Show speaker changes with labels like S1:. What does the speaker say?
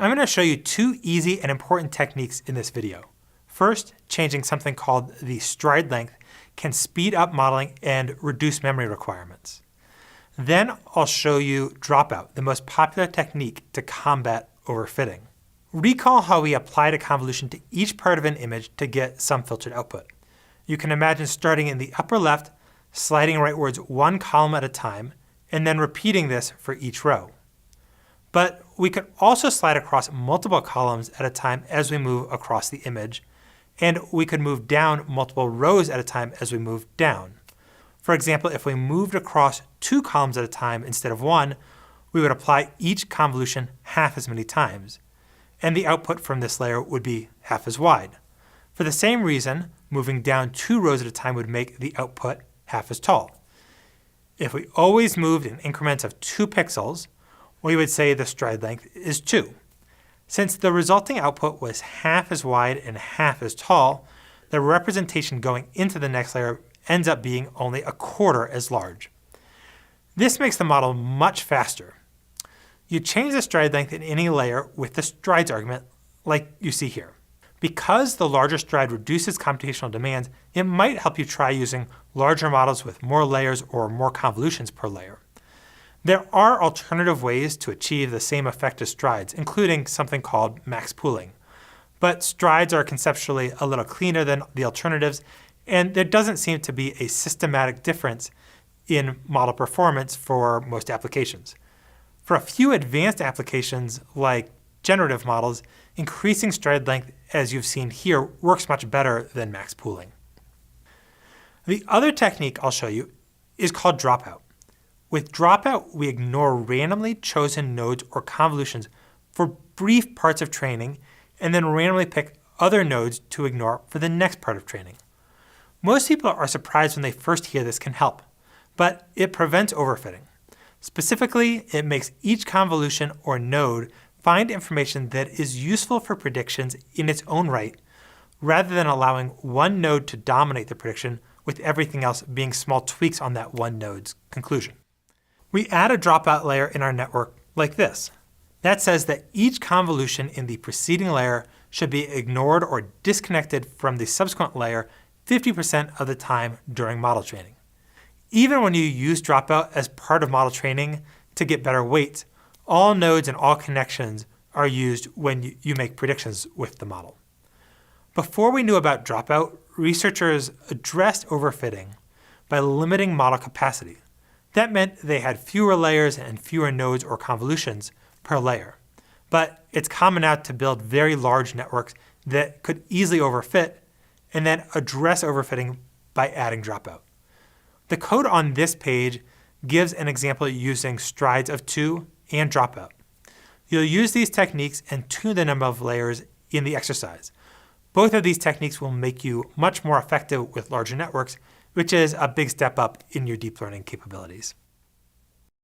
S1: I'm going to show you two easy and important techniques in this video. First, changing something called the stride length can speed up modeling and reduce memory requirements. Then I'll show you dropout, the most popular technique to combat overfitting. Recall how we applied a convolution to each part of an image to get some filtered output. You can imagine starting in the upper left, sliding rightwards one column at a time, and then repeating this for each row. But we could also slide across multiple columns at a time as we move across the image, and we could move down multiple rows at a time as we move down. For example, if we moved across 2 columns at a time instead of 1, we would apply each convolution half as many times, and the output from this layer would be half as wide. For the same reason, moving down 2 rows at a time would make the output half as tall. If we always moved in increments of 2 pixels, we would say the stride length is 2. Since the resulting output was half as wide and half as tall, the representation going into the next layer ends up being only a quarter as large. This makes the model much faster. You change the stride length in any layer with the strides argument, like you see here. Because the larger stride reduces computational demands, it might help you try using larger models with more layers or more convolutions per layer. There are alternative ways to achieve the same effect as strides, including something called max pooling. But strides are conceptually a little cleaner than the alternatives, and there doesn't seem to be a systematic difference in model performance for most applications. For a few advanced applications like generative models, increasing stride length, as you've seen here, works much better than max pooling. The other technique I'll show you is called dropout. With dropout, we ignore randomly chosen nodes or convolutions for brief parts of training and then randomly pick other nodes to ignore for the next part of training. Most people are surprised when they first hear this can help, but it prevents overfitting. Specifically, it makes each convolution or node find information that is useful for predictions in its own right, rather than allowing one node to dominate the prediction with everything else being small tweaks on that one node's conclusion. We add a dropout layer in our network like this. That says that each convolution in the preceding layer should be ignored or disconnected from the subsequent layer 50% of the time during model training. Even when you use dropout as part of model training to get better weights, all nodes and all connections are used when you make predictions with the model. Before we knew about dropout, researchers addressed overfitting by limiting model capacity. That meant they had fewer layers and fewer nodes or convolutions per layer. But it's common now to build very large networks that could easily overfit and then address overfitting by adding dropout. The code on this page gives an example using strides of 2 and dropout. You'll use these techniques and tune the number of layers in the exercise. Both of these techniques will make you much more effective with larger networks, which is a big step up in your deep learning capabilities.